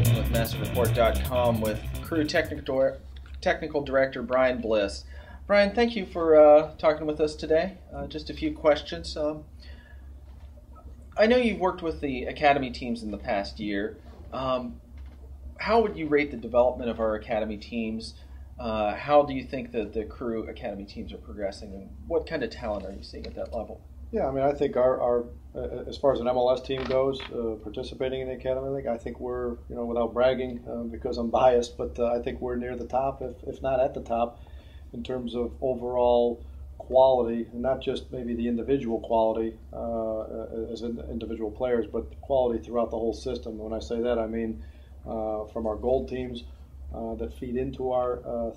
speaking with MassiveReport.com with Crew Technical Director Brian Bliss. Brian, thank you for talking with us today. Just a few questions. I know you've worked with the academy teams in the past year. How would you rate the development of our academy teams? How do you think that the Crew academy teams are progressing, and what kind of talent are you seeing at that level? Yeah, I mean, I think our as far as an MLS team goes, participating in the academy league, I think we're, without bragging, because I'm biased, but I think we're near the top, if not at the top, in terms of overall quality, and not just maybe the individual quality as individual players, but quality throughout the whole system. When I say that, I mean from our gold teams that feed into our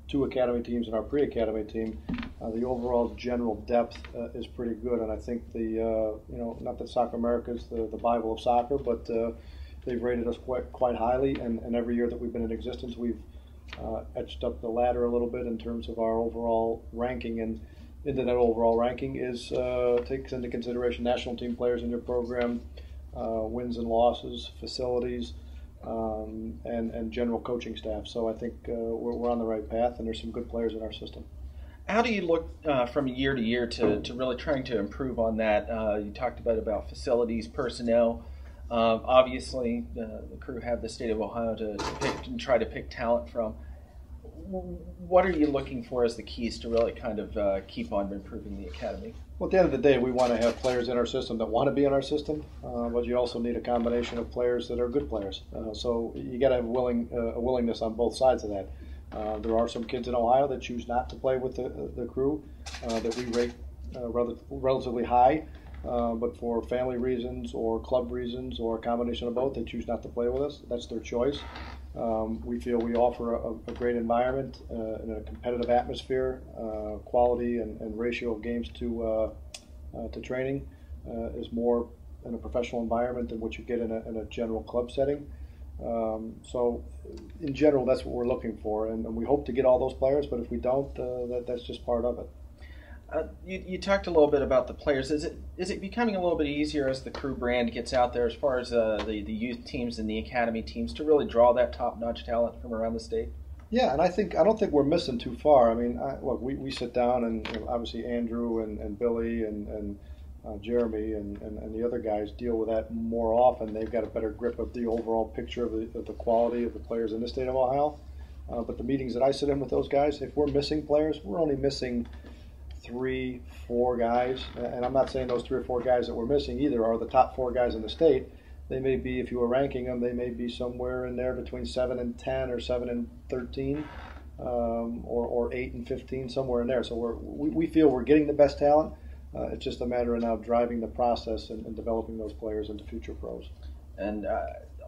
two academy teams and our pre-academy team, the overall general depth is pretty good. And I think not that Soccer America is the Bible of soccer, but they've rated us quite highly. And every year that we've been in existence, we've etched up the ladder a little bit in terms of our overall ranking. And into that overall ranking takes into consideration national team players in your program, wins and losses, facilities, and general coaching staff. So I think we're on the right path, and there's some good players in our system. How do you look from year to year to really trying to improve on that? You talked about facilities, personnel. Obviously, the Crew have the state of Ohio to pick and try to pick talent from. What are you looking for as the keys to really kind of keep on improving the academy? Well, at the end of the day, we want to have players in our system that want to be in our system, but you also need a combination of players that are good players. So you got to have a willingness on both sides of that. There are some kids in Ohio that choose not to play with the Crew that we rate relatively high, but for family reasons or club reasons or a combination of both, they choose not to play with us. That's their choice. We feel we offer a great environment and a competitive atmosphere. Quality and ratio of games to training is more in a professional environment than what you get in a general club setting. So in general, that's what we're looking for, and we hope to get all those players, but if we don't, that's just part of it. You talked a little bit about the players. Is it becoming a little bit easier as the Crew brand gets out there as far as the youth teams and the academy teams to really draw that top-notch talent from around the state? Yeah, and I don't think we're missing too far. I mean, look, we sit down and obviously Andrew and Billy and Jeremy and the other guys deal with that more often. They've got a better grip of the overall picture of the quality of the players in the state of Ohio. But the meetings that I sit in with those guys, if we're missing players, we're only missing 3-4 guys, and I'm not saying those 3 or 4 guys that we're missing either are the top 4 guys in the state. They may be, if you were ranking them, they may be somewhere in there between 7 and 10 or 7 and 13, or 8 and 15, somewhere in there. So we feel we're getting the best talent. It's just a matter of now driving the process and developing those players into future pros. And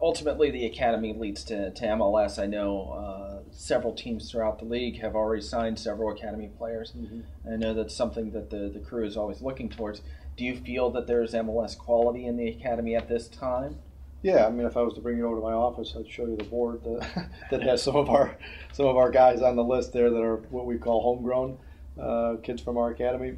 ultimately, the academy leads to MLS. I know several teams throughout the league have already signed several academy players. Mm-hmm. I know that's something that the Crew is always looking towards. Do you feel that there's MLS quality in the academy at this time? Yeah, I mean, if I was to bring you over to my office, I'd show you the board that has some of our guys on the list there that are what we call homegrown kids from our academy.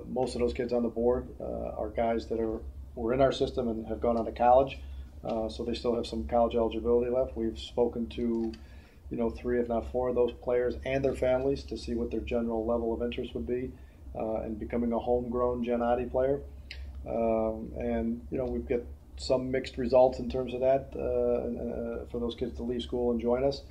Most of those kids on the board are guys that were in our system and have gone on to college. So they still have some college eligibility left. We've spoken to, 3 if not 4 of those players and their families to see what their general level of interest would be in becoming a homegrown Gen Adi player. And we've got some mixed results in terms of that for those kids to leave school and join us.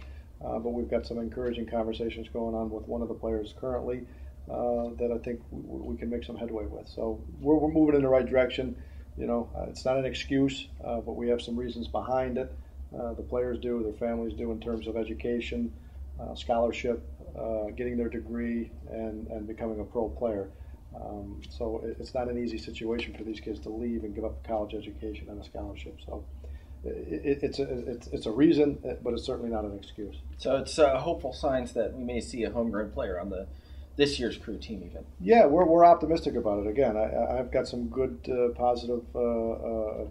But we've got some encouraging conversations going on with one of the players currently that I think we can make some headway with. So we're moving in the right direction. It's not an excuse, but we have some reasons behind it. The players do, their families do, in terms of education, scholarship, getting their degree, and becoming a pro player. So it's not an easy situation for these kids to leave and give up a college education and a scholarship. So it's a reason, but it's certainly not an excuse. So it's hopeful signs that we may see a homegrown player on this year's Crew team even. Yeah, we're optimistic about it. Again, I've got some good positive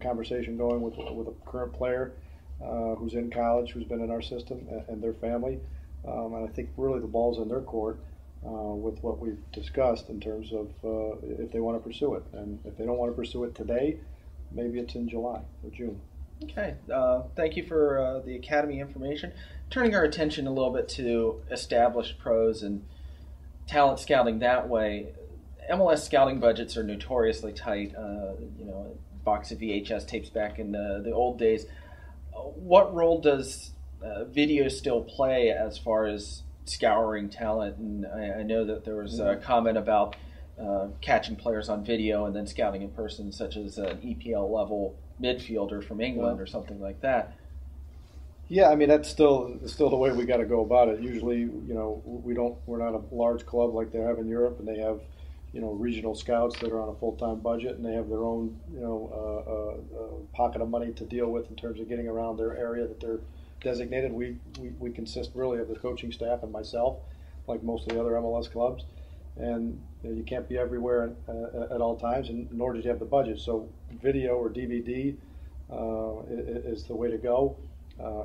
conversation going with a current player who's in college, who's been in our system, and their family. And I think really the ball's in their court with what we've discussed in terms of if they want to pursue it. And if they don't want to pursue it today, maybe it's in July or June. Okay, thank you for the academy information. Turning our attention a little bit to established pros and talent scouting that way. MLS scouting budgets are notoriously tight. A box of VHS tapes back in the old days. What role does video still play as far as scouring talent? And I know that there was a comment about catching players on video and then scouting in person, such as an EPL level midfielder from England or something like that. Yeah, I mean that's still the way we got to go about it. Usually, we're not a large club like they have in Europe, and they have regional scouts that are on a full-time budget, and they have their own pocket of money to deal with in terms of getting around their area that they're designated. We consist really of the coaching staff and myself, like most of the other MLS clubs, and you can't be everywhere at all times, and nor did you have the budget. So video or DVD is the way to go.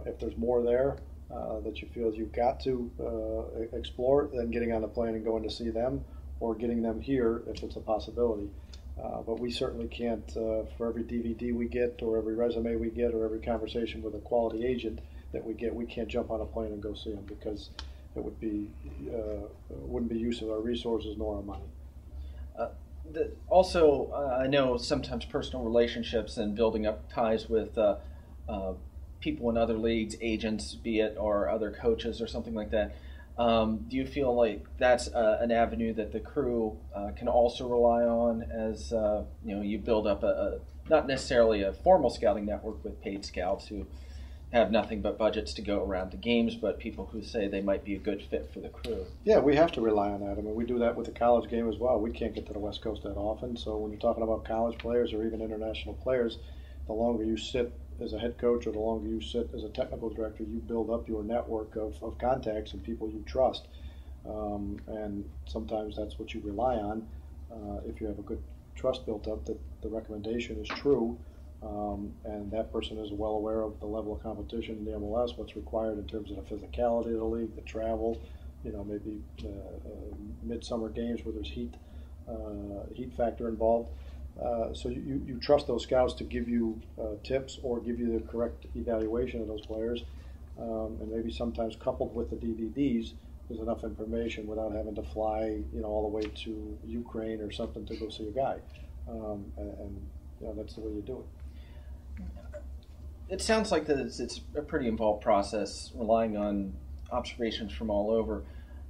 If there's more there that you feel you've got to explore, then getting on the plane and going to see them, or getting them here if it's a possibility. But we certainly can't, for every DVD we get, or every resume we get, or every conversation with a quality agent that we get, we can't jump on a plane and go see them, because it wouldn't be use of our resources nor our money. Also, I know sometimes personal relationships and building up ties with people in other leagues, agents, be it, or other coaches or something like that. Do you feel like that's an avenue that the crew can also rely on as you build up not necessarily a formal scouting network with paid scouts who have nothing but budgets to go around to games, but people who say they might be a good fit for the crew? Yeah, we have to rely on that. I mean, we do that with the college game as well. We can't get to the West Coast that often, so when you're talking about college players or even international players, the longer you sit as a head coach or the longer you sit as a technical director, you build up your network of contacts and people you trust. And sometimes that's what you rely on. If you have a good trust built up that the recommendation is true, and that person is well aware of the level of competition in the MLS, what's required in terms of the physicality of the league, the travel, maybe midsummer games where there's heat factor involved. So you trust those scouts to give you tips or give you the correct evaluation of those players, and maybe sometimes coupled with the DVDs, there's enough information without having to fly, all the way to Ukraine or something to go see a guy, and that's the way you do it. It sounds like that it's a pretty involved process, relying on observations from all over,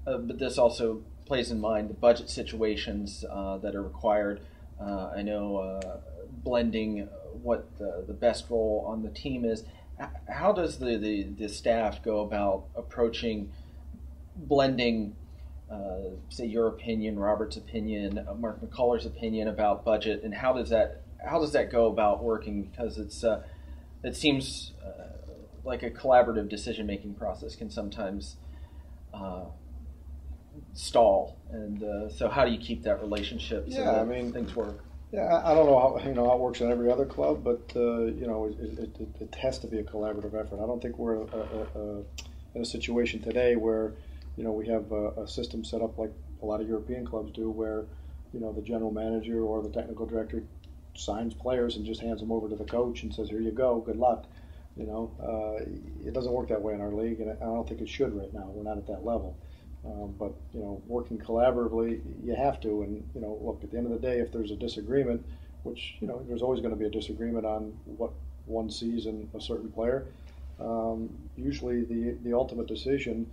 but this also plays in mind the budget situations that are required. I know blending what the best role on the team is. How does the staff go about approaching blending, say, your opinion, Robert's opinion, Mark McCullough's opinion about budget, and how does that go about working? Because it seems like a collaborative decision-making process can sometimes stall, and so how do you keep that relationship so that things work? Yeah, I don't know how it works in every other club, but it has to be a collaborative effort. I don't think we're in a situation today where we have a system set up like a lot of European clubs do, where the general manager or the technical director signs players and just hands them over to the coach and says, "Here you go, good luck." It doesn't work that way in our league, and I don't think it should right now. We're not at that level. But working collaboratively, you have to. And look, at the end of the day, if there's a disagreement, which there's always going to be a disagreement on what one sees in a certain player. Usually, the ultimate decision,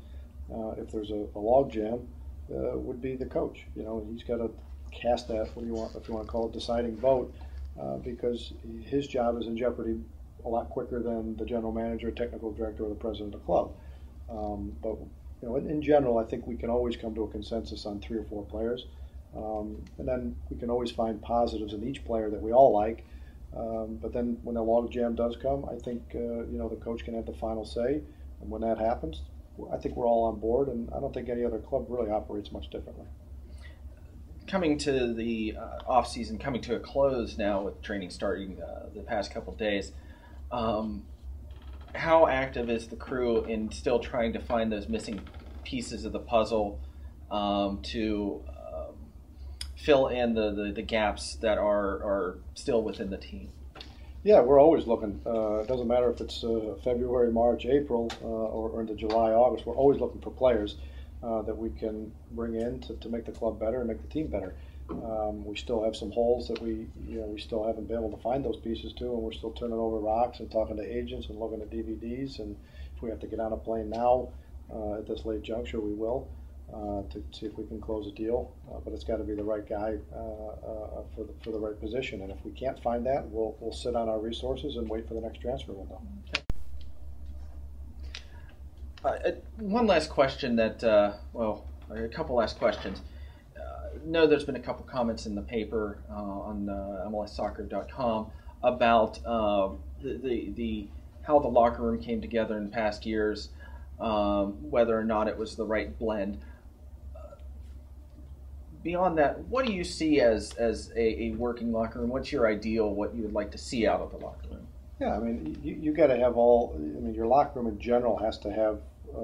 if there's a log jam, would be the coach. He's got to cast that, if you want to call it, deciding vote, because his job is in jeopardy a lot quicker than the general manager, technical director, or the president of the club. But in general, I think we can always come to a consensus on 3 or 4 players, and then we can always find positives in each player that we all like. But then when the log jam does come, I think the coach can have the final say, and when that happens, I think we're all on board, and I don't think any other club really operates much differently. Coming to the off season, coming to a close now with training starting the past couple of days. How active is the crew in still trying to find those missing pieces of the puzzle to fill in the gaps that are still within the team? Yeah, we're always looking. It doesn't matter if it's February, March, April, or into July, August. We're always looking for players that we can bring in to make the club better and make the team better. We still have some holes that we still haven't been able to find those pieces to, and we're still turning over rocks and talking to agents and looking at DVDs. And if we have to get on a plane now at this late juncture, we will to see if we can close a deal. But it's got to be the right guy for the right position. And if we can't find that, we'll sit on our resources and wait for the next transfer window. One last question that, a couple last questions. No, there's been a couple comments in the paper on MLSsoccer.com about the how the locker room came together in past years, whether or not it was the right blend. Beyond that, what do you see as a working locker room? What's your ideal? What you would like to see out of the locker room? Yeah, I mean, you got to have all. I mean, your locker room in general has to have, I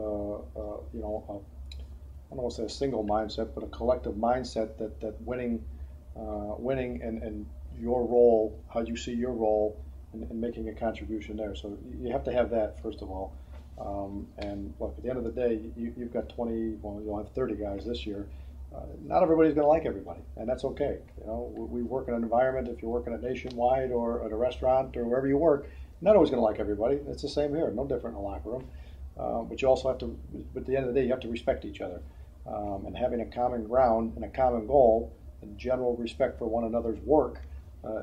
don't want to say a single mindset, but a collective mindset that winning and your role, how you see your role, and making a contribution there. So you have to have that first of all. And look, at the end of the day, you've got 20. Well, you'll have 30 guys this year. Not everybody's going to like everybody, and that's okay. We work in an environment. If you're working at Nationwide or at a restaurant or wherever you work, you're not always going to like everybody. It's the same here. No different in a locker room. But you also have to. But at the end of the day, you have to respect each other. And having a common ground and a common goal and general respect for one another's work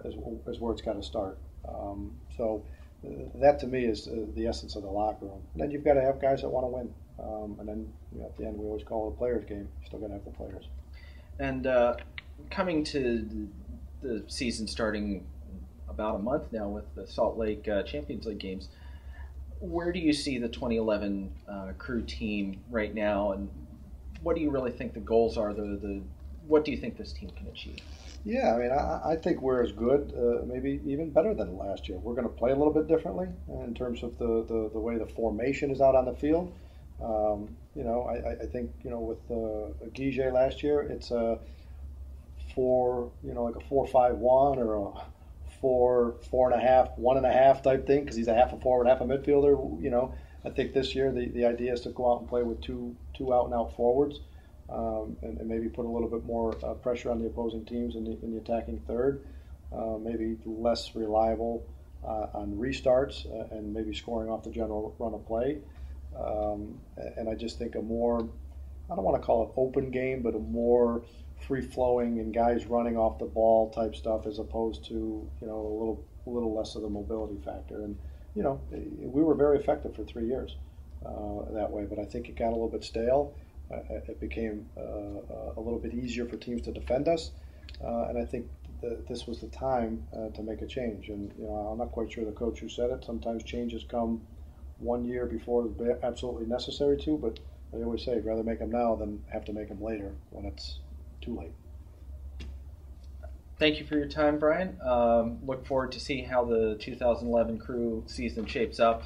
is where it's got to start. So that to me is the essence of the locker room. And then you've got to have guys that want to win. And then at the end we always call it a players game. You still got to have the players. And coming to the season starting about a month now with the Salt Lake Champions League games, where do you see the 2011 Crew team right now, and what do you really think the goals are? What do you think this team can achieve? Yeah, I mean, I think we're as good, maybe even better than last year. We're going to play a little bit differently in terms of the way the formation is out on the field. I think with Guige last year, it's a 4-5-1 or a 4-4.5, 1.5 type thing because he's a half a forward, half a midfielder. I think this year the idea is to go out and play with two out-and-out forwards and maybe put a little bit more pressure on the opposing teams in the attacking third, maybe less reliable on restarts and maybe scoring off the general run of play. And I just think a more, I don't want to call it open game, but a more free-flowing and guys running off the ball type stuff as opposed to, a little less of the mobility factor. And we were very effective for 3 years that way, but I think it got a little bit stale. It became a little bit easier for teams to defend us, and I think this was the time to make a change. And I'm not quite sure the coach who said it. Sometimes changes come 1 year before they're absolutely necessary to, but I always say, I'd rather make them now than have to make them later when it's too late. Thank you for your time, Brian. Look forward to seeing how the 2011 Crew season shapes up.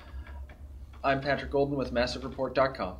I'm Patrick Guldan with MassiveReport.com.